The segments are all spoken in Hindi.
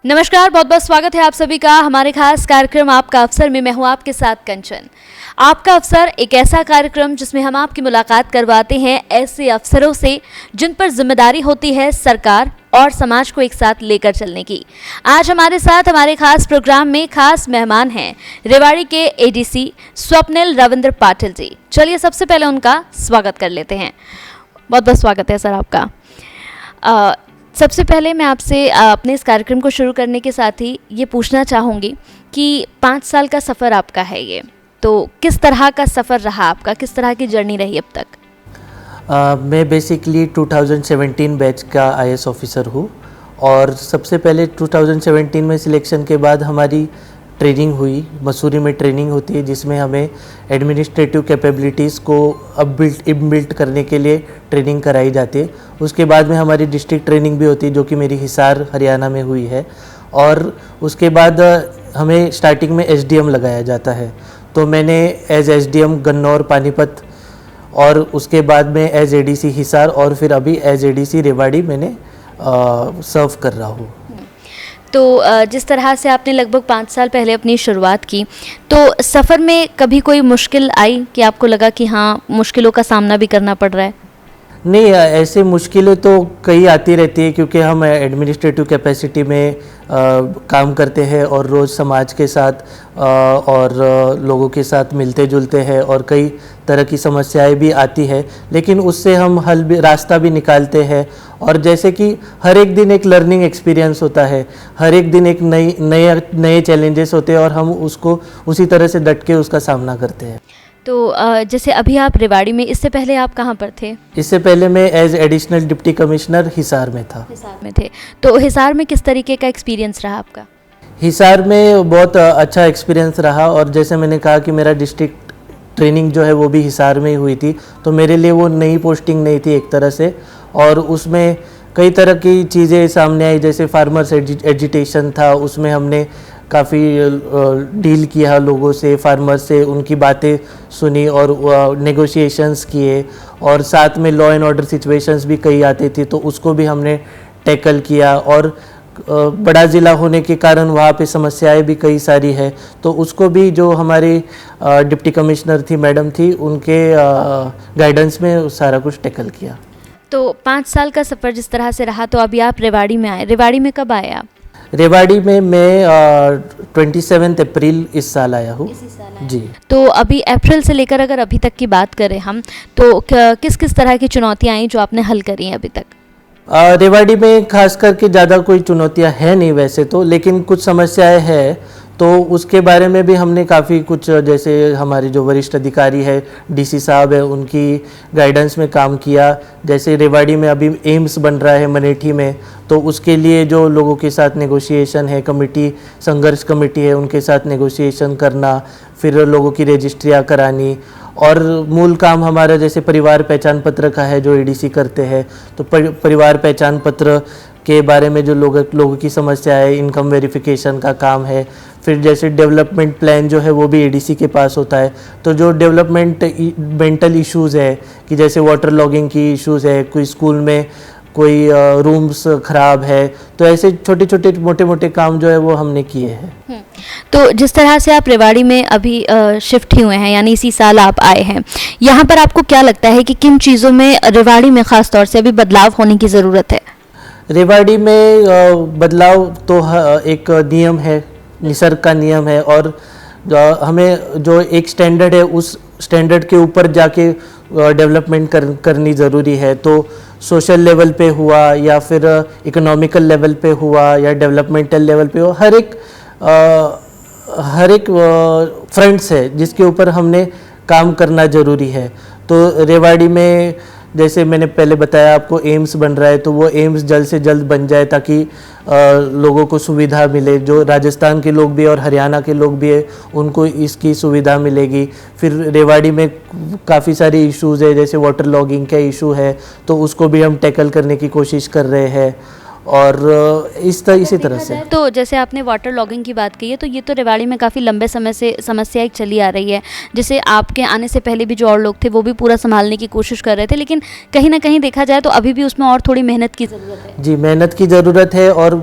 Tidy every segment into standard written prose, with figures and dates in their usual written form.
नमस्कार, बहुत बहुत स्वागत है आप सभी का हमारे खास कार्यक्रम आपका अवसर में। मैं हूं आपके साथ कंचन। आपका अवसर एक ऐसा कार्यक्रम जिसमें हम आपकी मुलाकात करवाते हैं ऐसे अफसरों से जिन पर जिम्मेदारी होती है सरकार और समाज को एक साथ लेकर चलने की। आज हमारे साथ हमारे खास प्रोग्राम में खास मेहमान हैं रेवाड़ी के एडीसी स्वप्निल रविंद्र पाटिल जी। चलिए सबसे पहले उनका स्वागत कर लेते हैं। बहुत बहुत स्वागत है सर आपका। सबसे पहले मैं आपसे अपने इस कार्यक्रम को शुरू करने के साथ ही ये पूछना चाहूँगी कि 5 साल का सफ़र आपका है ये, तो किस तरह का सफ़र रहा आपका, किस तरह की जर्नी रही अब तक? मैं बेसिकली 2017 बैच का आईएएस ऑफिसर हूँ और सबसे पहले 2017 में सिलेक्शन के बाद हमारी ट्रेनिंग हुई। मसूरी में ट्रेनिंग होती है जिसमें हमें एडमिनिस्ट्रेटिव कैपेबिलिटीज़ को इनबिल्ट करने के लिए ट्रेनिंग कराई जाती है। उसके बाद में हमारी डिस्ट्रिक्ट ट्रेनिंग भी होती है जो कि मेरी हिसार हरियाणा में हुई है और उसके बाद हमें स्टार्टिंग में एसडीएम लगाया जाता है। तो मैंने एज एसडीएम गन्नौर पानीपत और उसके बाद में एज एडीसी हिसार और फिर अभी एज एडीसी रेवाड़ी मैंने सर्व कर रहा हूँ। तो जिस तरह से आपने लगभग 5 साल पहले अपनी शुरुआत की, तो सफ़र में कभी कोई मुश्किल आई कि आपको लगा कि हाँ मुश्किलों का सामना भी करना पड़ रहा है? नहीं, ऐसे मुश्किलें तो कई आती रहती है क्योंकि हम एडमिनिस्ट्रेटिव कैपेसिटी में काम करते हैं और रोज़ समाज के साथ और लोगों के साथ मिलते जुलते हैं और कई तरह की समस्याएं भी आती है, लेकिन उससे हम रास्ता भी निकालते हैं। और जैसे कि हर एक दिन एक लर्निंग एक्सपीरियंस होता है, हर एक दिन एक नए चैलेंजेस होते हैं और हम उसको उसी तरह से डट के उसका सामना करते हैं। तो जैसे अभी आप रेवाड़ी में, इससे पहले आप कहाँ पर थे? इससे पहले मैं as additional deputy commissioner Hisar में था। हिसार में थे। तो हिसार में किस तरीके का एक्सपीरियंस रहा आपका? हिसार में बहुत अच्छा एक्सपीरियंस रहा और जैसे मैंने कहा कि मेरा डिस्ट्रिक्ट ट्रेनिंग जो है वो भी हिसार में ही हुई थी, तो मेरे लिए वो नई पोस्टिंग नहीं थी एक तरह से। और उसमें कई तरह की चीज़ें सामने आई, जैसे फार्मर्स एजिटेशन था, उसमें हमने काफ़ी डील किया लोगों से, फार्मर्स से, उनकी बातें सुनी और नेगोशिएशंस किए। और साथ में लॉ एंड ऑर्डर सिचुएशंस भी कई आती थी, तो उसको भी हमने टैकल किया। और बड़ा ज़िला होने के कारण वहाँ पे समस्याएं भी कई सारी है, तो उसको भी जो हमारी डिप्टी कमिश्नर थी मैडम थी, उनके गाइडेंस में सारा कुछ टैकल किया। तो 5 साल का सफ़र जिस तरह से रहा, तो अभी आप रेवाड़ी में आए। रेवाड़ी में कब आए आप? रेवाड़ी में मैं 27 अप्रैल इस साल आया हूँ जी। तो अभी अप्रैल से लेकर अगर अभी तक की बात करें हम, तो किस किस तरह की चुनौतियाँ आई जो आपने हल करी हैं अभी तक? रेवाड़ी में खास करके ज़्यादा कोई चुनौतियाँ हैं नहीं वैसे तो, लेकिन कुछ समस्याएं हैं, तो उसके बारे में भी हमने काफ़ी कुछ, जैसे हमारे जो वरिष्ठ अधिकारी है डीसी साहब है, उनकी गाइडेंस में काम किया। जैसे रेवाड़ी में अभी एम्स बन रहा है मनेठी में, तो उसके लिए जो लोगों के साथ नेगोशिएशन है, कमेटी, संघर्ष कमेटी है, उनके साथ नेगोशिएशन करना, फिर लोगों की रजिस्ट्रियाँ करानी। और मूल काम हमारा जैसे परिवार पहचान पत्र का है जो एडीसी करते हैं, तो परिवार पहचान पत्र के बारे में जो लोगों की समस्या है, इनकम वेरिफिकेशन का काम है। फिर जैसे डेवलपमेंट प्लान जो है वो भी एडीसी के पास होता है, तो जो डेवलपमेंटल इश्यूज़ है कि जैसे वाटर लॉगिंग की इश्यूज़ है, कोई स्कूल में कोई रूम्स ख़राब है, तो ऐसे छोटे छोटे मोटे मोटे काम जो है वो हमने किए हैं। तो जिस तरह से आप रेवाड़ी में अभी शिफ्ट ही हुए हैं, यानी इसी साल आप आए हैं, यहाँ पर आपको क्या लगता है कि किन चीज़ों में रेवाड़ी में ख़ास तौर से अभी बदलाव होने की ज़रूरत है? रेवाड़ी में बदलाव तो एक नियम है, निसर्ग का नियम है, और हमें जो एक स्टैंडर्ड है उस स्टैंडर्ड के ऊपर जाके डेवलपमेंट करनी ज़रूरी है। तो सोशल लेवल पे हुआ या फिर इकोनॉमिकल लेवल पे हुआ या डेवलपमेंटल लेवल पे हुआ, हर एक फ्रंट्स है जिसके ऊपर हमने काम करना ज़रूरी है। तो रेवाड़ी में जैसे मैंने पहले बताया आपको, एम्स बन रहा है, तो वो एम्स जल्द से जल्द बन जाए ताकि लोगों को सुविधा मिले। जो राजस्थान के लोग भी और हरियाणा के लोग भी है, उनको इसकी सुविधा मिलेगी। फिर रेवाड़ी में काफ़ी सारी इश्यूज़ है, जैसे वाटर लॉगिंग का इशू है, तो उसको भी हम टैकल करने की कोशिश कर रहे हैं। और इसी तरह से, तो जैसे आपने वाटर लॉगिंग की बात की है, तो ये तो रेवाड़ी में काफ़ी लंबे समय से समस्या एक चली आ रही है, जिसे आपके आने से पहले भी जो और लोग थे वो भी पूरा संभालने की कोशिश कर रहे थे, लेकिन कहीं ना कहीं देखा जाए तो अभी भी उसमें और थोड़ी मेहनत की ज़रूरत है। जी, मेहनत की ज़रूरत है। और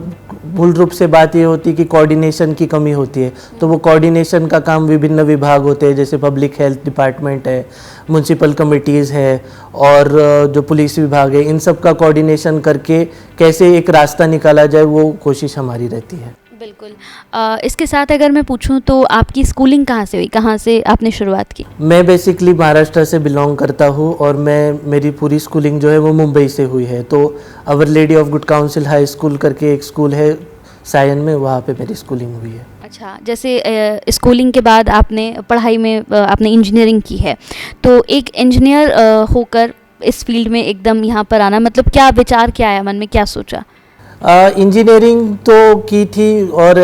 मूल रूप से बात ये होती है कि कोऑर्डिनेशन की कमी होती है। तो वो कोऑर्डिनेशन का काम विभिन्न विभाग होते हैं, जैसे पब्लिक हेल्थ डिपार्टमेंट है, म्यूनसिपल कमिटीज़ है और जो पुलिस विभाग है, इन सब का कोऑर्डिनेशन करके कैसे एक रास्ता निकाला जाए, वो कोशिश हमारी रहती है। बिल्कुल। इसके साथ अगर मैं पूछूं तो आपकी स्कूलिंग कहाँ से हुई, कहाँ से आपने शुरुआत की? मैं बेसिकली महाराष्ट्र से बिलोंग करता हूँ और मेरी पूरी स्कूलिंग जो है वो मुंबई से हुई है। तो our lady of good counsel high school करके एक स्कूल है सायन में, वहाँ पे मेरी स्कूलिंग हुई है। अच्छा, जैसे स्कूलिंग के बाद आपने पढ़ाई में आपने इंजीनियरिंग की है, तो एक इंजीनियर होकर इस फील्ड में एकदम यहाँ पर आना, मतलब क्या विचार, क्या आया मन में, क्या सोचा? इंजीनियरिंग तो की थी और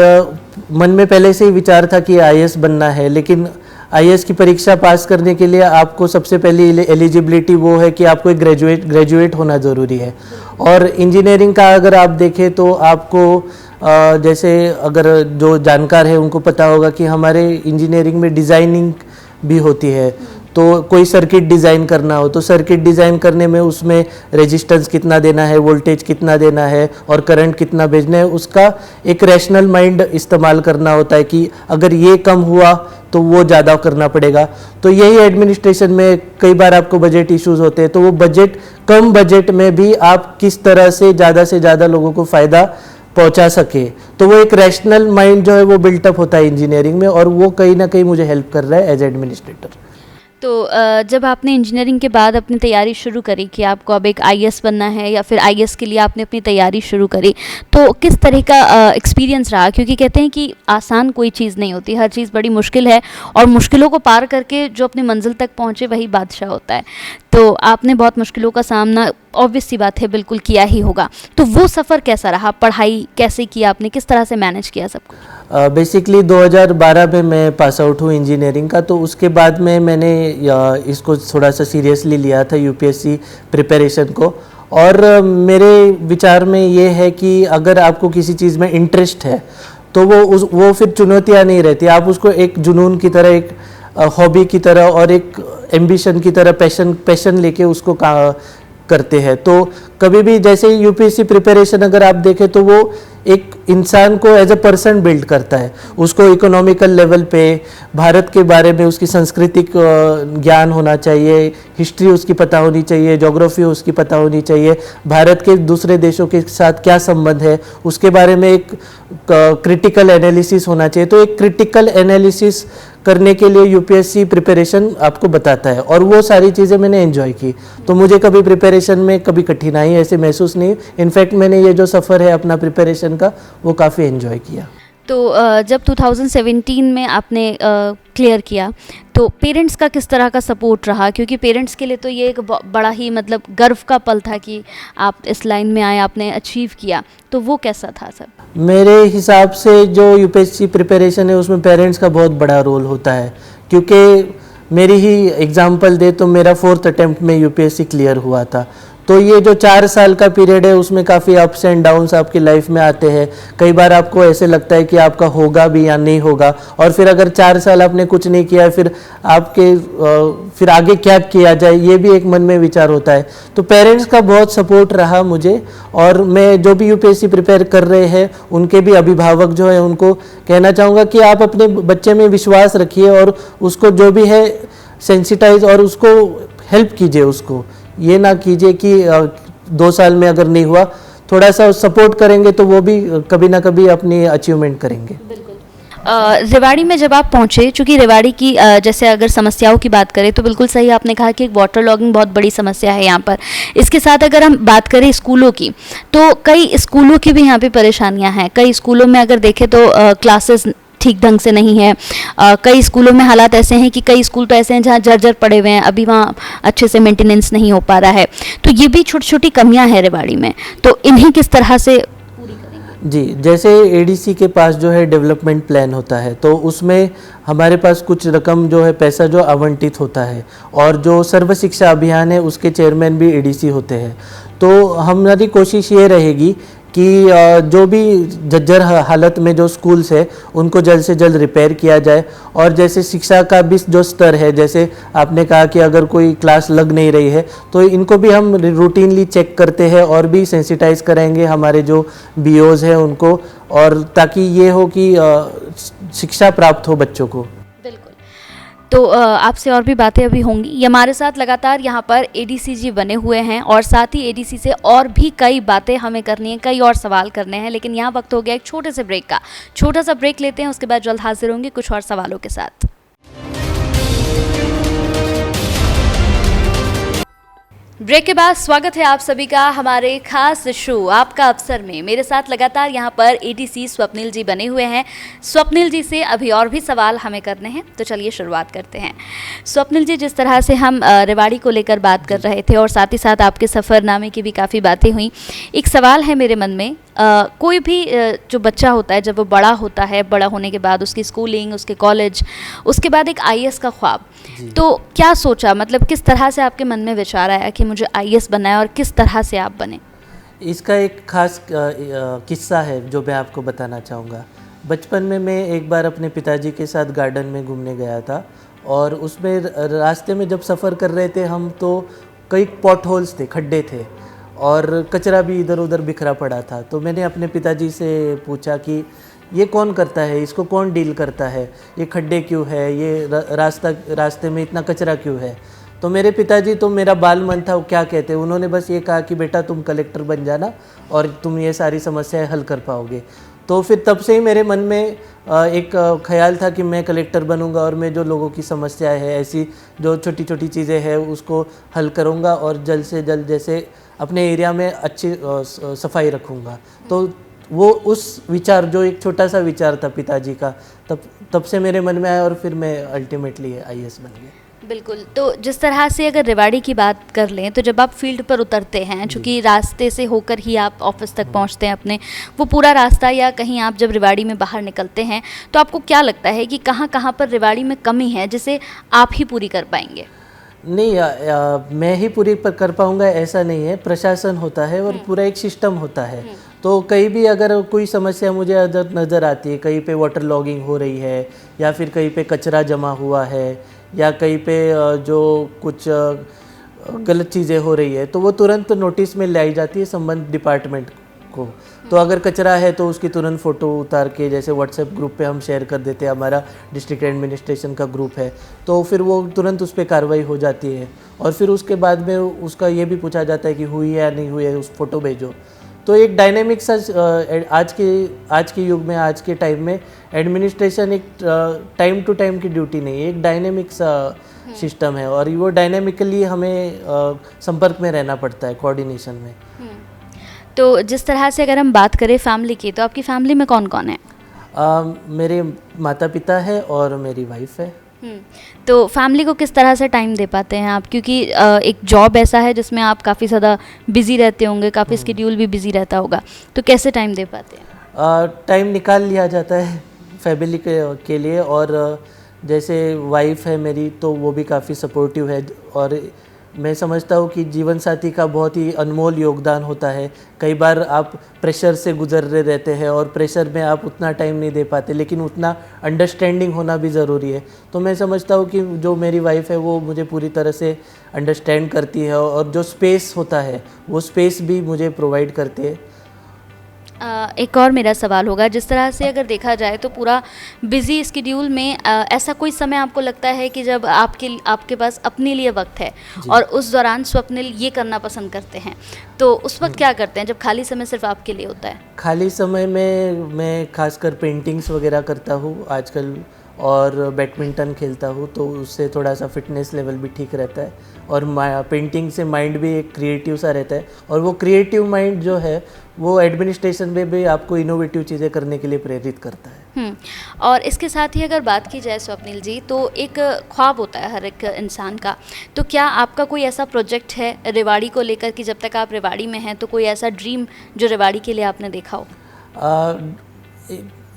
मन में पहले से ही विचार था कि आईएएस बनना है, लेकिन आईएएस की परीक्षा पास करने के लिए आपको सबसे पहली एलिजिबिलिटी वो है कि आपको एक ग्रेजुएट होना ज़रूरी है। और इंजीनियरिंग का अगर आप देखें तो आपको जैसे अगर जो जानकार है उनको पता होगा कि हमारे इंजीनियरिंग में डिज़ाइनिंग भी होती है। तो कोई सर्किट डिज़ाइन करना हो तो सर्किट डिज़ाइन करने में उसमें रेजिस्टेंस कितना देना है, वोल्टेज कितना देना है और करंट कितना भेजना है, उसका एक रैशनल माइंड इस्तेमाल करना होता है कि अगर ये कम हुआ तो वो ज़्यादा करना पड़ेगा। तो यही एडमिनिस्ट्रेशन में कई बार आपको बजट इश्यूज होते हैं, तो वो कम बजट में भी आप किस तरह से ज़्यादा लोगों को फ़ायदा पहुंचा सके, तो वो एक रैशनल माइंड जो है वो बिल्टअप होता है इंजीनियरिंग में, और वो कहीं ना कहीं मुझे हेल्प कर रहा है एज एडमिनिस्ट्रेटर। तो जब आपने इंजीनियरिंग के बाद अपनी तैयारी शुरू करी कि आपको अब एक आईएएस बनना है, या फिर आईएएस के लिए आपने अपनी तैयारी शुरू करी, तो किस तरह का एक्सपीरियंस रहा? क्योंकि कहते हैं कि आसान कोई चीज़ नहीं होती, हर चीज़ बड़ी मुश्किल है, और मुश्किलों को पार करके जो अपनी मंजिल तक पहुँचे वही बादशाह होता है। तो आपने बहुत मुश्किलों का सामना, ऑब्वियस सी बात है, बिल्कुल किया ही होगा। तो वो सफ़र कैसा रहा? पढ़ाई कैसे किया आपने, किस तरह से मैनेज किया सब कुछ? बेसिकली 2012 में मैं पास आउट हूँ इंजीनियरिंग का, तो उसके बाद में मैंने इसको थोड़ा सा सीरियसली लिया था यूपीएससी प्रिपरेशन को। और मेरे विचार में ये है कि अगर आपको किसी चीज़ में इंटरेस्ट है तो वो फिर चुनौतियाँ नहीं रहती, आप उसको एक जुनून की तरह, एक हॉबी की तरह और एक एम्बिशन की तरह पैशन लेके उसको करते हैं। तो कभी भी जैसे यूपीएससी प्रिपरेशन अगर आप देखें तो वो एक इंसान को एज अ पर्सन बिल्ड करता है, उसको इकोनॉमिकल लेवल पे भारत के बारे में उसकी सांस्कृतिक ज्ञान होना चाहिए, हिस्ट्री उसकी पता होनी चाहिए, ज्योग्राफी उसकी पता होनी चाहिए, भारत के दूसरे देशों के साथ क्या संबंध है उसके बारे में एक क्रिटिकल एनालिसिस होना चाहिए। तो एक क्रिटिकल एनालिसिस करने के लिए यूपीएससी प्रिपरेशन आपको बताता है, और वो सारी चीज़ें मैंने एंजॉय की। तो मुझे कभी प्रिपरेशन में कभी कठिनाई ऐसे महसूस नहीं, इनफैक्ट मैंने ये जो सफ़र है अपना प्रिपरेशन का वो काफ़ी एंजॉय किया। तो जब 2017 में आपने क्लियर किया, तो पेरेंट्स का किस तरह का सपोर्ट रहा? क्योंकि पेरेंट्स के लिए तो ये एक बड़ा ही मतलब गर्व का पल था कि आप इस लाइन में आए, आपने अचीव किया, तो वो कैसा था सब? मेरे हिसाब से जो यूपीएससी प्रिपरेशन है उसमें पेरेंट्स का बहुत बड़ा रोल होता है, क्योंकि मेरी ही एग्जांपल दे तो मेरा 4th अटेम्प्ट में यूपीएससी क्लियर हुआ था। तो ये जो 4 साल का पीरियड है उसमें काफ़ी अप्स एंड डाउन्स आपकी लाइफ में आते हैं। कई बार आपको ऐसे लगता है कि आपका होगा भी या नहीं होगा, और फिर अगर 4 साल आपने कुछ नहीं किया फिर आगे क्या किया जाए, ये भी एक मन में विचार होता है। तो पेरेंट्स का बहुत सपोर्ट रहा मुझे, और मैं जो भी यूपीएससी प्रिपेयर कर रहे हैं उनके भी अभिभावक जो है उनको कहना चाहूँगा कि आप अपने बच्चे में विश्वास रखिए और उसको जो भी है सेंसिटाइज और उसको हेल्प कीजिए। उसको ये ना कीजिए कि 2 साल में अगर नहीं हुआ, थोड़ा सा सपोर्ट करेंगे तो वो भी कभी ना कभी अपनी अचीवमेंट करेंगे। रेवाड़ी में जब आप पहुंचे, चूँकि रेवाड़ी की जैसे अगर समस्याओं की बात करें तो बिल्कुल सही आपने कहा कि वाटर लॉगिंग बहुत बड़ी समस्या है यहाँ पर। इसके साथ अगर हम बात करें स्कूलों की, तो कई स्कूलों की भी यहाँ पे परेशानियाँ हैं। कई स्कूलों में अगर देखें तो क्लासेस ठीक ढंग से नहीं है। कई स्कूलों में हालात ऐसे हैं कि कई स्कूल तो ऐसे हैं जहाँ जर्जर पड़े हुए हैं, अभी वहाँ अच्छे से मेंटेनेंस नहीं हो पा रहा है। तो ये भी छोटी छोटी कमियां हैं रेवाड़ी में, तो इन्हें किस तरह से पूरी करेंगे? जी, जैसे एडीसी के पास जो है डेवलपमेंट प्लान होता है, तो उसमें हमारे पास कुछ रकम जो है पैसा जो आवंटित होता है, और जो सर्व शिक्षा अभियान है उसके चेयरमैन भी एडीसी होते हैं। तो हमारी कोशिश ये रहेगी कि जो भी जर्जर हालत में जो स्कूल्स है उनको जल्द से जल्द रिपेयर किया जाए। और जैसे शिक्षा का भी जो स्तर है, जैसे आपने कहा कि अगर कोई क्लास लग नहीं रही है तो इनको भी हम रूटीनली चेक करते हैं और भी सेंसिटाइज कराएंगे हमारे जो बीओज हैं उनको, और ताकि ये हो कि शिक्षा प्राप्त हो बच्चों को। बिल्कुल। तो आपसे और भी बातें अभी होंगी। ये हमारे साथ लगातार यहाँ पर एडीसी जी बने हुए हैं और साथ ही एडीसी से और भी कई बातें हमें करनी है, कई और सवाल करने हैं, लेकिन यहाँ वक्त हो गया एक छोटे से ब्रेक का। छोटा सा ब्रेक लेते हैं, उसके बाद जल्द हाजिर होंगे कुछ और सवालों के साथ। ब्रेक के बाद स्वागत है आप सभी का हमारे खास शो आपका अवसर में। मेरे साथ लगातार यहाँ पर एडीसी स्वप्निल जी बने हुए हैं। स्वप्निल जी से अभी और भी सवाल हमें करने हैं, तो चलिए शुरुआत करते हैं। स्वप्निल जी, जिस तरह से हम रेवाड़ी को लेकर बात कर रहे थे और साथ ही साथ आपके सफ़रनामे की भी काफ़ी बातें हुई, एक सवाल है मेरे मन में। कोई भी जो बच्चा होता है जब वो बड़ा होता है, बड़ा होने के बाद उसकी स्कूलिंग, उसके कॉलेज, उसके बाद एक आईएएस का ख्वाब, तो क्या सोचा, मतलब किस तरह से आपके मन में विचार आया कि मुझे आईएएस बनना है और किस तरह से आप बने? इसका एक खास किस्सा है जो मैं आपको बताना चाहूँगा। बचपन में मैं एक बार अपने पिताजी के साथ गार्डन में घूमने गया था और उसमें रास्ते में जब सफ़र कर रहे थे हम, तो कई पॉट होल्स थे, खड्डे थे और कचरा भी इधर उधर बिखरा पड़ा था। तो मैंने अपने पिताजी से पूछा कि ये कौन करता है, इसको कौन डील करता है, ये खड्डे क्यों है, ये रास्ते में इतना कचरा क्यों है। तो मेरे पिताजी, तो मेरा बाल मन था वो क्या कहते, उन्होंने बस ये कहा कि बेटा तुम कलेक्टर बन जाना और तुम ये सारी समस्याएं हल कर पाओगे। तो फिर तब से ही मेरे मन में एक ख्याल था कि मैं कलेक्टर बनूंगा और मैं जो लोगों की समस्याएं हैं, ऐसी जो छोटी छोटी चीज़ें हैं उसको हल करूंगा और जल्द से जल्द जैसे अपने एरिया में अच्छी सफाई रखूंगा। तो वो उस विचार, जो एक छोटा सा विचार था पिताजी का, तब से मेरे मन में आया और फिर मैं अल्टीमेटली आईएएस बन गया। बिल्कुल। तो जिस तरह से अगर रेवाड़ी की बात कर लें, तो जब आप फील्ड पर उतरते हैं, चूँकि रास्ते से होकर ही आप ऑफिस तक पहुंचते हैं अपने, वो पूरा रास्ता, या कहीं आप जब रेवाड़ी में बाहर निकलते हैं, तो आपको क्या लगता है कि कहाँ कहाँ पर रेवाड़ी में कमी है जिसे आप ही पूरी कर पाएंगे? नहीं, मैं ही पूरी पर कर पाऊंगा ऐसा नहीं है। प्रशासन होता है और पूरा एक सिस्टम होता है। तो कहीं भी अगर कोई समस्या मुझे अगर नज़र आती है, कहीं पे वाटर लॉगिंग हो रही है या फिर कहीं पे कचरा जमा हुआ है या कहीं पे जो कुछ गलत चीज़ें हो रही है, तो वो तुरंत नोटिस में लाई जाती है संबंधित डिपार्टमेंट को। तो अगर कचरा है तो उसकी तुरंत फ़ोटो उतार के जैसे व्हाट्सएप ग्रुप पे हम शेयर कर देते हैं, हमारा डिस्ट्रिक्ट एडमिनिस्ट्रेशन का ग्रुप है, तो फिर वो तुरंत उस पर कार्रवाई हो जाती है। और फिर उसके बाद में उसका ये भी पूछा जाता है कि हुई है या नहीं हुई है, उस फोटो भेजो। तो एक डायनेमिक सा आज के युग में, आज के टाइम में एडमिनिस्ट्रेशन एक टाइम टू टाइम की ड्यूटी नहीं है, एक डायनेमिक सा सिस्टम है और वो डायनेमिकली हमें संपर्क में रहना पड़ता है, कोऑर्डिनेशन में। तो जिस तरह से अगर हम बात करें फैमिली की, तो आपकी फैमिली में कौन कौन है? मेरे माता पिता है और मेरी वाइफ है। तो फैमिली को किस तरह से टाइम दे पाते हैं आप, क्योंकि एक जॉब ऐसा है जिसमें आप काफ़ी ज़्यादा बिजी रहते होंगे, काफ़ी स्केड्यूल भी बिजी रहता होगा, तो कैसे टाइम दे पाते हैं? टाइम निकाल लिया जाता है फैमिली के लिए। और जैसे वाइफ है मेरी, तो वो भी काफ़ी सपोर्टिव है और मैं समझता हूँ कि जीवन साथी का बहुत ही अनमोल योगदान होता है। कई बार आप प्रेशर से गुजर रहे रहते हैं और प्रेशर में आप उतना टाइम नहीं दे पाते, लेकिन उतना अंडरस्टैंडिंग होना भी ज़रूरी है। तो मैं समझता हूँ कि जो मेरी वाइफ है वो मुझे पूरी तरह से अंडरस्टैंड करती है और जो स्पेस होता है वो स्पेस भी मुझे प्रोवाइड करती है। एक और मेरा सवाल होगा, जिस तरह से अगर देखा जाए तो पूरा बिजी स्केड्यूल में ऐसा कोई समय आपको लगता है कि जब आपके पास अपने लिए वक्त है और उस दौरान स्वप्निल ये करना पसंद करते हैं, तो उस वक्त क्या करते हैं जब खाली समय सिर्फ आपके लिए होता है? खाली समय में मैं खासकर पेंटिंग्स वगैरह करता हूँ आजकल और बैडमिंटन खेलता हूँ, तो उससे थोड़ा सा फिटनेस लेवल भी ठीक रहता है और पेंटिंग से माइंड भी एक क्रिएटिव सा रहता है और वो क्रिएटिव माइंड जो है वो एडमिनिस्ट्रेशन में भी आपको इनोवेटिव चीज़ें करने के लिए प्रेरित करता है। और इसके साथ ही अगर बात की जाए स्वप्निल जी, तो एक ख्वाब होता है हर एक इंसान का, तो क्या आपका कोई ऐसा प्रोजेक्ट है रेवाड़ी को लेकर कि जब तक आप रेवाड़ी में हैं तो कोई ऐसा ड्रीम जो रेवाड़ी के लिए आपने देखा हो?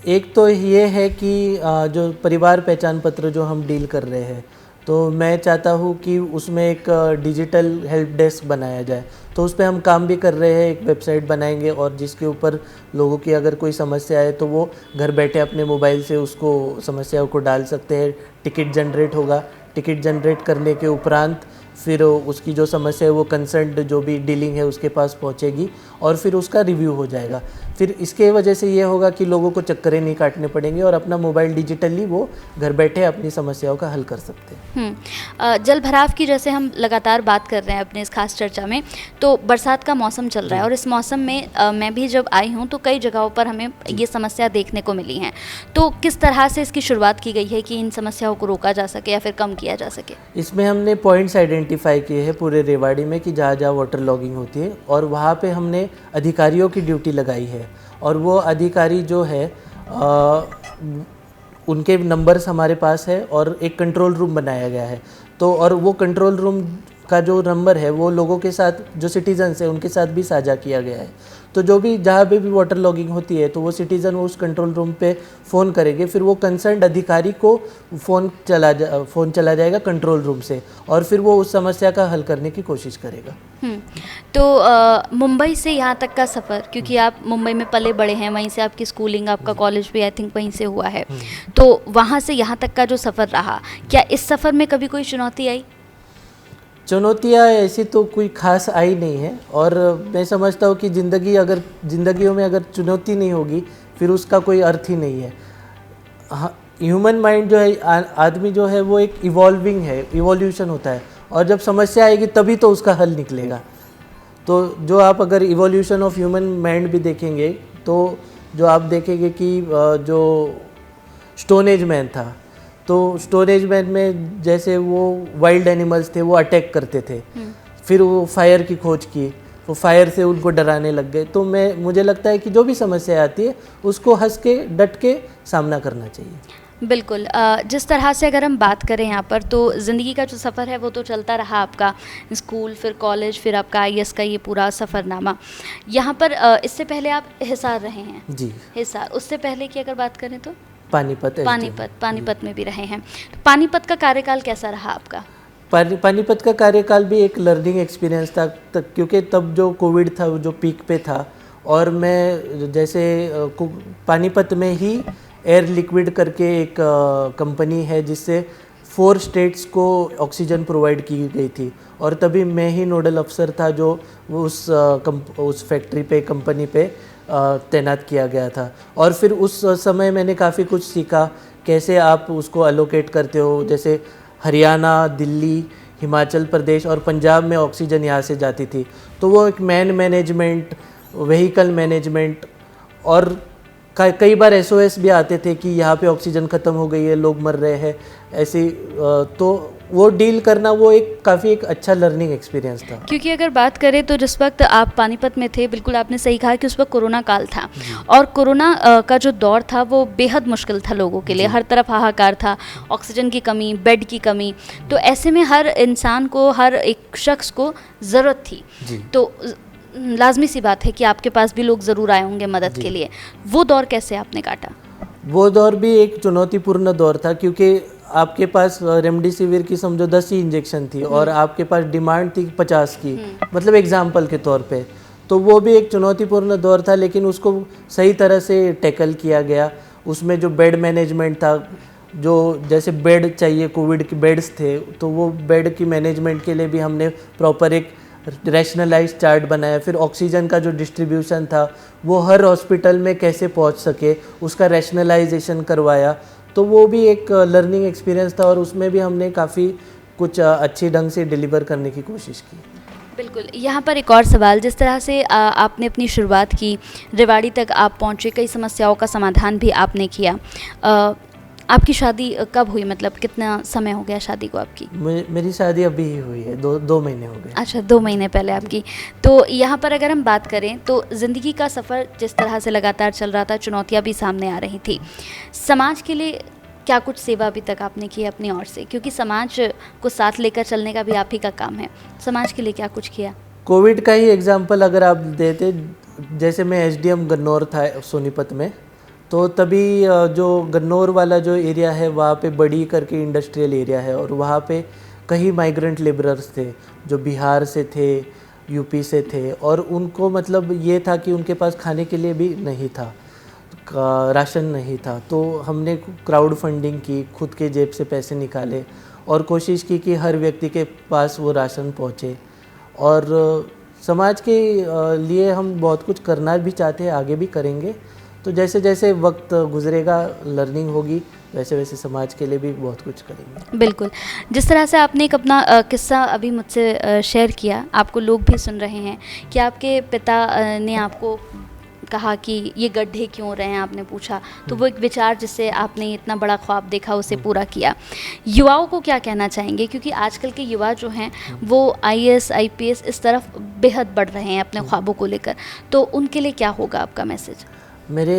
एक तो ये है कि जो परिवार पहचान पत्र जो हम डील कर रहे हैं, तो मैं चाहता हूँ कि उसमें एक डिजिटल हेल्प डेस्क बनाया जाए। तो उस पे हम काम भी कर रहे हैं, एक वेबसाइट बनाएंगे और जिसके ऊपर लोगों की अगर कोई समस्या है तो वो घर बैठे अपने मोबाइल से उसको समस्याओं को डाल सकते हैं। टिकट जनरेट होगा, टिकट जनरेट करने के उपरांत फिर उसकी जो समस्या है वो कंसर्न्ड जो भी डीलिंग है उसके पास पहुंचेगी और फिर उसका रिव्यू हो जाएगा। फिर इसके वजह से ये होगा कि लोगों को चक्करें नहीं काटने पड़ेंगे और अपना मोबाइल डिजिटली वो घर बैठे अपनी समस्याओं का हल कर सकते हैं। जल भराव की जैसे हम लगातार बात कर रहे हैं अपने इस खास चर्चा में, तो बरसात का मौसम चल रहा है और इस मौसम में मैं भी जब आई हूँ तो कई जगहों पर हमें ये समस्या देखने को मिली हैं। तो किस तरह से इसकी शुरुआत की गई है कि इन समस्याओं को रोका जा सके या फिर कम किया जा सके? इसमें हमने पॉइंट्स आइडेंटिफाई किए हैं पूरे रेवाड़ी में कि जहाँ जहाँ वाटर लॉगिंग होती है और वहाँ पे हमने अधिकारियों की ड्यूटी लगाई है और वो अधिकारी जो है उनके नंबर्स हमारे पास है और एक कंट्रोल रूम बनाया गया है। तो और वो कंट्रोल रूम का जो नंबर है वो लोगों के साथ, जो सिटीजन्स है उनके साथ भी साझा किया गया है। तो जो भी जहाँ पे भी वाटर लॉगिंग होती है तो वो सिटीज़न उस कंट्रोल रूम पे फ़ोन करेंगे, फिर वो कंसर्न्ड अधिकारी को फ़ोन चला जाएगा कंट्रोल रूम से और फिर वो उस समस्या का हल करने की कोशिश करेगा। तो मुंबई से यहाँ तक का सफ़र, क्योंकि आप मुंबई में पले बड़े हैं, वहीं से आपकी स्कूलिंग, आपका कॉलेज भी आई थिंक वहीं से हुआ है, तो वहाँ से यहाँ तक का जो सफ़र रहा, क्या इस सफ़र में कभी कोई चुनौती आई? चुनौतियाँ ऐसी तो कोई खास आई नहीं है और मैं समझता हूँ कि ज़िंदगियों में अगर चुनौती नहीं होगी फिर उसका कोई अर्थ ही नहीं है। हाँ, ह्यूमन माइंड जो है, आदमी जो है वो एक इवॉल्विंग है, इवोल्यूशन होता है और जब समस्या आएगी तभी तो उसका हल निकलेगा। तो जो आप अगर इवोल्यूशन ऑफ ह्यूमन माइंड भी देखेंगे तो जो आप देखेंगे कि जो स्टोन एज मैन था, तो स्टोन एज मैन में जैसे वो वाइल्ड एनिमल्स थे वो अटैक करते थे, फिर वो फायर की खोज की, वो फायर से उनको डराने लग गए। तो मुझे लगता है कि जो भी समस्या आती है उसको हंस के डट के सामना करना चाहिए। बिल्कुल। जिस तरह से अगर हम बात करें यहाँ पर, तो ज़िंदगी का जो सफ़र है वो तो चलता रहा, आपका स्कूल, फिर कॉलेज, फिर आपका आईएएस का ये पूरा सफ़रनामा। यहाँ पर इससे पहले आप हिसार रहे हैं? जी, हिसार। उससे पहले की अगर बात करें तो पानीपत में भी रहे हैं। तो पानीपत का कार्यकाल कैसा रहा आपका? पानीपत का कार्यकाल भी एक लर्निंग एक्सपीरियंस था क्योंकि तब जो कोविड था वो जो पीक पे था और मैं जैसे पानीपत में ही एयर लिक्विड करके एक कंपनी है जिससे 4 स्टेट्स को ऑक्सीजन प्रोवाइड की गई थी और तभी मैं ही नोडल अफसर था जो उस फैक्ट्री पे, कंपनी पे तैनात किया गया था। और फिर उस समय मैंने काफ़ी कुछ सीखा, कैसे आप उसको अलोकेट करते हो। जैसे हरियाणा, दिल्ली, हिमाचल प्रदेश और पंजाब में ऑक्सीजन यहाँ से जाती थी, तो वो एक मैनेजमेंट, व्हीकल मैनेजमेंट और कई बार SOS भी आते थे कि यहाँ पे ऑक्सीजन ख़त्म हो गई है, लोग मर रहे हैं, ऐसे। तो वो डील करना वो काफ़ी एक अच्छा लर्निंग एक्सपीरियंस था। क्योंकि अगर बात करें तो जिस वक्त आप पानीपत में थे, बिल्कुल आपने सही कहा कि उस वक्त कोरोना काल था और कोरोना का जो दौर था वो बेहद मुश्किल था लोगों के लिए। हर तरफ हाहाकार था, ऑक्सीजन की कमी, बेड की कमी। तो ऐसे में हर इंसान को, हर एक शख्स को ज़रूरत थी। तो लाजमी सी बात है कि आपके पास भी लोग ज़रूर आए होंगे मदद के लिए। वो दौर कैसे आपने काटा? वो दौर भी एक चुनौतीपूर्ण दौर था क्योंकि आपके पास रेमडेसिविर की समझो 10 ही इंजेक्शन थी और आपके पास डिमांड थी 50 की, मतलब एग्जाम्पल के तौर पे। तो वो भी एक चुनौतीपूर्ण दौर था, लेकिन उसको सही तरह से टैकल किया गया। उसमें जो बेड मैनेजमेंट था, जो जैसे बेड चाहिए, कोविड के बेड्स थे, तो वो बेड की मैनेजमेंट के लिए भी हमने प्रॉपर एक रैशनलाइज चार्ट बनाया। फिर ऑक्सीजन का जो डिस्ट्रीब्यूशन था वो हर हॉस्पिटल में कैसे पहुंच सके, उसका रैशनलाइजेशन करवाया। तो वो भी एक लर्निंग एक्सपीरियंस था और उसमें भी हमने काफ़ी कुछ अच्छी ढंग से डिलीवर करने की कोशिश की। बिल्कुल। यहाँ पर एक और सवाल, जिस तरह से आपने अपनी शुरुआत की, रेवाड़ी तक आप पहुँचे, कई समस्याओं का समाधान भी आपने किया। आपकी शादी कब हुई, मतलब कितना समय हो गया शादी को आपकी? मेरी शादी अभी ही हुई है, 2 महीने हो गए। अच्छा, 2 महीने पहले आपकी। तो यहाँ पर अगर हम बात करें तो ज़िंदगी का सफ़र जिस तरह से लगातार चल रहा था, चुनौतियाँ भी सामने आ रही थी। समाज के लिए क्या कुछ सेवा अभी तक आपने की है अपनी ओर से? क्योंकि समाज को साथ लेकर चलने का भी आप ही का काम है। समाज के लिए क्या कुछ किया? कोविड का ही एग्जाम्पल अगर आप देते, जैसे मैं SDM गन्नौर था सोनीपत में, तो तभी जो गन्नौर वाला जो एरिया है वहाँ पे बड़ी करके इंडस्ट्रियल एरिया है और वहाँ पे कई माइग्रेंट लेबरर्स थे जो बिहार से थे, यूपी से थे, और उनको मतलब ये था कि उनके पास खाने के लिए भी नहीं था, राशन नहीं था। तो हमने क्राउड फंडिंग की, खुद के जेब से पैसे निकाले और कोशिश की कि हर व्यक्ति के पास वो राशन पहुँचे। और समाज के लिए हम बहुत कुछ करना भी चाहते हैं, आगे भी करेंगे। तो जैसे जैसे वक्त गुजरेगा, लर्निंग होगी, वैसे वैसे समाज के लिए भी बहुत कुछ करेंगे। बिल्कुल, जिस तरह से आपने एक अपना किस्सा अभी मुझसे शेयर किया, आपको लोग भी सुन रहे हैं कि आपके पिता ने आपको कहा कि ये गड्ढे क्यों रहे हैं, आपने पूछा, तो वो एक विचार जिससे आपने इतना बड़ा ख्वाब देखा उसे पूरा किया। युवाओं को क्या कहना चाहेंगे, क्योंकि आजकल के युवा जो हैं वो आईएएस आईपीएस इस तरफ बेहद बढ़ रहे हैं अपने ख्वाबों को लेकर, तो उनके लिए क्या होगा आपका मैसेज? मेरे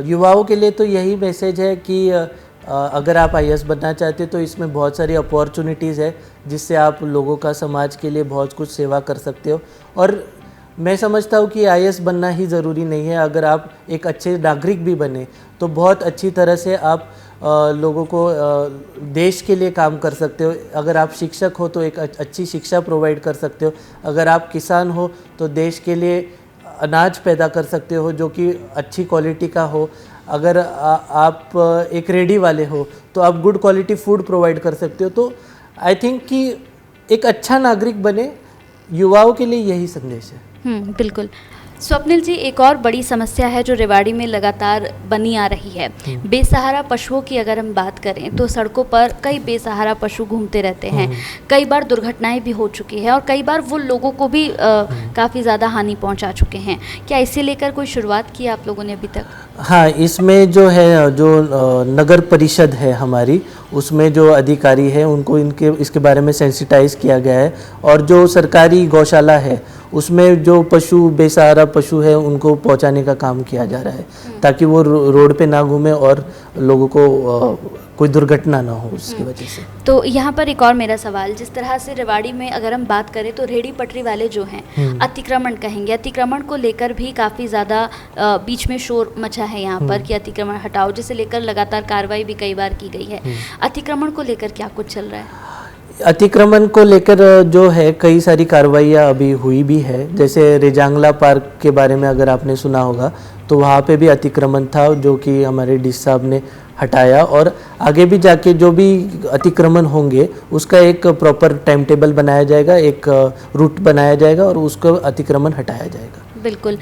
युवाओं के लिए तो यही मैसेज है कि अगर आप आईएएस बनना चाहते हो तो इसमें बहुत सारी अपॉर्चुनिटीज़ है जिससे आप लोगों का, समाज के लिए बहुत कुछ सेवा कर सकते हो। और मैं समझता हूँ कि आईएएस बनना ही ज़रूरी नहीं है, अगर आप एक अच्छे नागरिक भी बने तो बहुत अच्छी तरह से आप लोगों को देश के लिए काम कर सकते हो। अगर आप शिक्षक हो तो एक अच्छी शिक्षा प्रोवाइड कर सकते हो। अगर आप किसान हो तो देश के लिए अनाज पैदा कर सकते हो जो कि अच्छी क्वालिटी का हो। अगर आप एक रेडी वाले हो तो आप गुड क्वालिटी फूड प्रोवाइड कर सकते हो। तो आई थिंक कि एक अच्छा नागरिक बने, युवाओं के लिए यही संदेश है। बिल्कुल। स्वप्निल जी, एक और बड़ी समस्या है जो रेवाड़ी में लगातार बनी आ रही है, बेसहारा पशुओं की अगर हम बात करें तो सड़कों पर कई बेसहारा पशु घूमते रहते हैं। कई बार दुर्घटनाएं भी हो चुकी है और कई बार वो लोगों को भी काफ़ी ज़्यादा हानि पहुंचा चुके हैं। क्या इसे लेकर कोई शुरुआत की आप लोगों ने अभी तक? हाँ, इसमें जो है, जो नगर परिषद है हमारी, उसमें जो अधिकारी है उनको इसके बारे में सेंसिटाइज किया गया है। और जो सरकारी गौशाला है उसमें जो पशु, बेसहारा पशु है, उनको पहुंचाने का काम किया जा रहा है ताकि वो रोड पे ना घूमे और लोगों को कोई दुर्घटना ना हो उसकी वजह से। तो यहाँ पर एक और मेरा सवाल, जिस तरह से रेवाड़ी में अगर हम बात करें तो रेहड़ी पटरी वाले जो हैं अतिक्रमण कहेंगे, अतिक्रमण को लेकर भी काफ़ी ज़्यादा बीच में शोर मचा है यहाँ पर कि अतिक्रमण हटाओ, जिसे लेकर लगातार कार्रवाई भी कई बार की गई है। अतिक्रमण को लेकर क्या कुछ चल रहा है? अतिक्रमण को लेकर जो है कई सारी कार्रवाइयाँ अभी हुई भी है। जैसे रेजांगला पार्क के बारे में अगर आपने सुना होगा तो वहाँ पे भी अतिक्रमण था जो कि हमारे डीसी साहब ने हटाया। और आगे भी जाके जो भी अतिक्रमण होंगे उसका एक प्रॉपर टाइम टेबल बनाया जाएगा, एक रूट बनाया जाएगा और उसको अतिक्रमण हटाया जाएगा। बिल्कुल।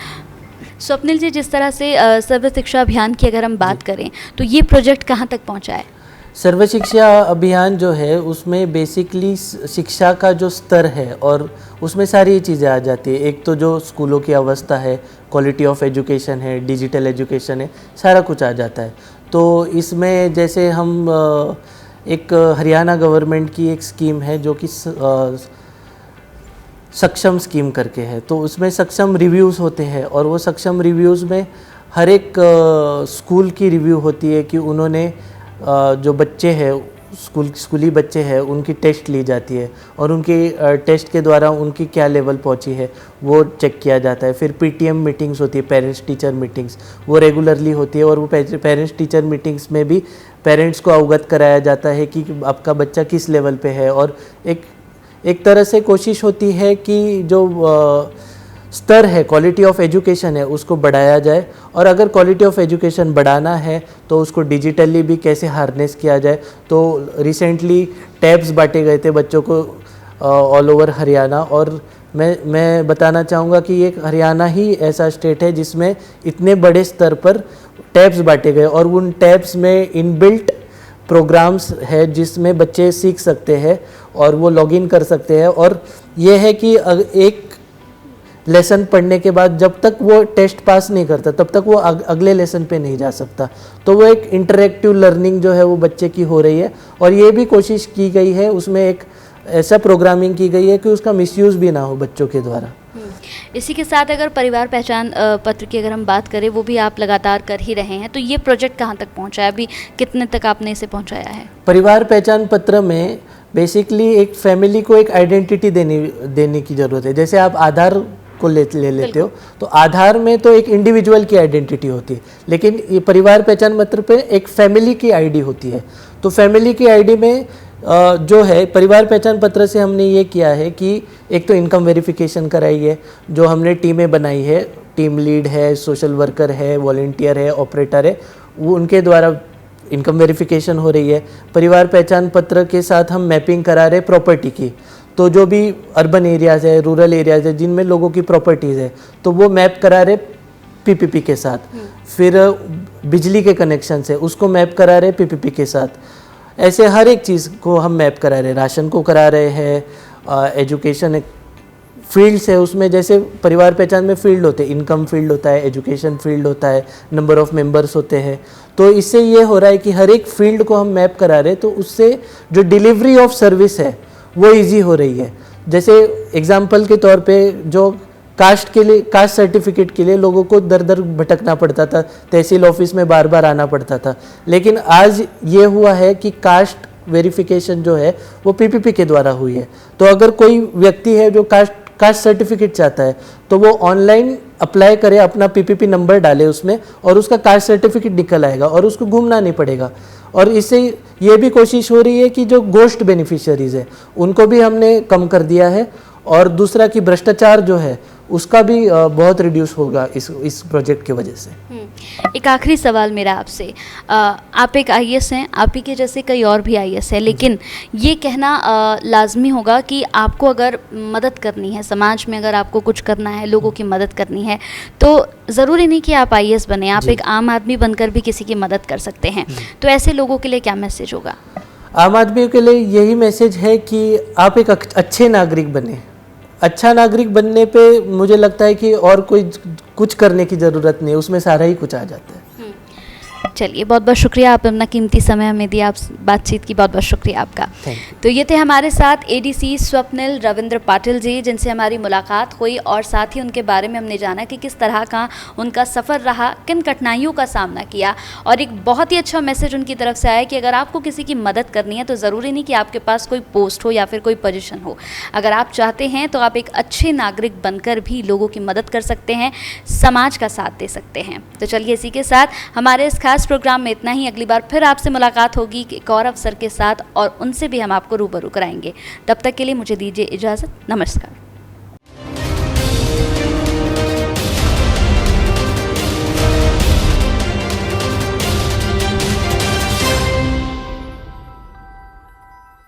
स्वप्निल जी, जिस तरह से सर्व शिक्षा अभियान की अगर हम बात करें तो ये प्रोजेक्ट कहाँ तक पहुँचा है? सर्व शिक्षा अभियान जो है उसमें बेसिकली शिक्षा का जो स्तर है और उसमें सारी चीज़ें आ जाती है। एक तो जो स्कूलों की अवस्था है, क्वालिटी ऑफ एजुकेशन है, डिजिटल एजुकेशन है, सारा कुछ आ जाता है। तो इसमें जैसे हम एक हरियाणा गवर्नमेंट की एक स्कीम है जो कि सक्षम स्कीम करके है, तो उसमें सक्षम रिव्यूज़ होते हैं और वो सक्षम रिव्यूज़ में हर एक स्कूल की रिव्यू होती है कि उन्होंने जो बच्चे हैं, स्कूली बच्चे हैं, उनकी टेस्ट ली जाती है और उनकी टेस्ट के द्वारा उनकी क्या लेवल पहुंची है वो चेक किया जाता है। फिर पीटीएम मीटिंग्स होती है, पेरेंट्स टीचर मीटिंग्स, वो रेगुलरली होती है और वो पेरेंट्स टीचर मीटिंग्स में भी पेरेंट्स को अवगत कराया जाता है कि आपका बच्चा किस लेवल पे है। और एक तरह से कोशिश होती है कि जो स्तर है, क्वालिटी ऑफ एजुकेशन है, उसको बढ़ाया जाए। और अगर क्वालिटी ऑफ एजुकेशन बढ़ाना है तो उसको डिजिटली भी कैसे हार्नेस किया जाए। तो रिसेंटली टैब्स बांटे गए थे बच्चों को ऑल ओवर हरियाणा, और मैं बताना चाहूँगा कि एक हरियाणा ही ऐसा स्टेट है जिसमें इतने बड़े स्तर पर टैब्स बांटे गए और उन टैब्स में इनबिल्ट प्रोग्राम्स है जिसमें बच्चे सीख सकते हैं और वो लॉगिन कर सकते हैं। और ये है कि एक लेसन पढ़ने के बाद जब तक वो टेस्ट पास नहीं करता तब तक वो अगले लेसन पे नहीं जा सकता। तो वो एक इंटरैक्टिव लर्निंग जो है वो बच्चे की हो रही है और ये भी कोशिश की गई है, उसमें एक ऐसा प्रोग्रामिंग की गई है कि उसका मिसयूज़ भी ना हो बच्चों के द्वारा। इसी के साथ अगर परिवार पहचान पत्र की अगर हम बात करें, वो भी आप लगातार कर ही रहे हैं, तो ये प्रोजेक्ट कहाँ तक पहुँचा है, अभी कितने तक आपने इसे पहुँचाया है? परिवार पहचान पत्र में बेसिकली एक फैमिली को एक आइडेंटिटी देने की ज़रूरत है। जैसे आप आधार को ले लेते हो, तो आधार में तो एक इंडिविजुअल की आइडेंटिटी होती है, लेकिन ये परिवार पहचान पत्र पे एक फैमिली की आईडी होती है। तो फैमिली की आईडी में जो है परिवार पहचान पत्र से हमने ये किया है कि एक तो इनकम वेरिफिकेशन कराई है, जो हमने टीमें बनाई है, टीम लीड है, सोशल वर्कर है, वॉलंटियर है, ऑपरेटर है, वो उनके द्वारा इनकम वेरिफिकेशन हो रही है। परिवार पहचान पत्र के साथ हम मैपिंग करा रहे प्रॉपर्टी की, तो जो भी अर्बन एरियाज़ है, रूरल एरियाज़ है, जिनमें लोगों की प्रॉपर्टीज़ है, तो वो मैप करा रहे पीपीपी के साथ। फिर बिजली के कनेक्शन है, उसको मैप करा रहे पीपीपी के साथ। ऐसे हर एक चीज़ को हम मैप करा रहे, राशन को करा रहे हैं, एजुकेशन फील्ड्स है, उसमें जैसे परिवार पहचान में फील्ड होते हैं, इनकम फील्ड होता है, एजुकेशन फील्ड होता है, नंबर ऑफ मेंबर्स होते हैं। तो इससे ये हो रहा है कि हर एक फील्ड को हम मैप करा रहे हैं, तो उससे जो डिलीवरी ऑफ सर्विस है वो इजी हो रही है। जैसे एग्जांपल के तौर पे जो कास्ट के लिए, कास्ट सर्टिफिकेट के लिए लोगों को दर दर भटकना पड़ता था, तहसील ऑफिस में बार बार आना पड़ता था, लेकिन आज ये हुआ है कि कास्ट वेरिफिकेशन जो है वो पीपीपी के द्वारा हुई है। तो अगर कोई व्यक्ति है जो कास्ट सर्टिफिकेट चाहता है, तो वो ऑनलाइन अप्लाई करे, अपना पीपीपी नंबर डाले उसमें, और उसका कास्ट सर्टिफिकेट निकल आएगा और उसको घूमना नहीं पड़ेगा। और इससे ये भी कोशिश हो रही है कि जो गोश्त बेनिफिशियरीज है उनको भी हमने कम कर दिया है, और दूसरा कि भ्रष्टाचार जो है उसका भी बहुत रिड्यूस होगा इस प्रोजेक्ट की वजह से। एक आखिरी सवाल मेरा आपसे, आप एक आईएएस हैं, आप ही के जैसे कई और भी आईएएस हैं, लेकिन ये कहना लाजमी होगा कि आपको अगर मदद करनी है, समाज में अगर आपको कुछ करना है, लोगों की मदद करनी है, तो ज़रूरी नहीं कि आप आईएएस बने, आप एक आम आदमी बनकर भी किसी की मदद कर सकते हैं। तो ऐसे लोगों के लिए क्या मैसेज होगा? आम आदमी के लिए यही मैसेज है कि आप एक अच्छे नागरिक बने। अच्छा नागरिक बनने पे मुझे लगता है कि और कोई कुछ करने की ज़रूरत नहीं है, उसमें सारा ही कुछ आ जाता है। चलिए, बहुत बहुत शुक्रिया, आप अपना कीमती समय हमें दिया, आप बातचीत की बहुत बहुत शुक्रिया आपका। तो ये थे हमारे साथ एडीसी स्वप्निल रविंद्र पाटिल जी, जिनसे हमारी मुलाकात हुई और साथ ही उनके बारे में हमने जाना कि किस तरह का उनका सफ़र रहा, किन कठिनाइयों का सामना किया, और एक बहुत ही अच्छा मैसेज उनकी तरफ से आया कि अगर आपको किसी की मदद करनी है तो ज़रूरी नहीं कि आपके पास कोई पोस्ट हो या फिर कोई पोजीशन हो। अगर आप चाहते हैं तो आप एक अच्छे नागरिक बनकर भी लोगों की मदद कर सकते हैं, समाज का साथ दे सकते हैं। तो चलिए, इसी के साथ हमारे इस खास प्रोग्राम में इतना ही। अगली बार फिर आपसे मुलाकात होगी एक और अफसर के साथ, और उनसे भी हम आपको रूबरू कराएंगे। तब तक के लिए मुझे दीजिए इजाज़त। नमस्कार।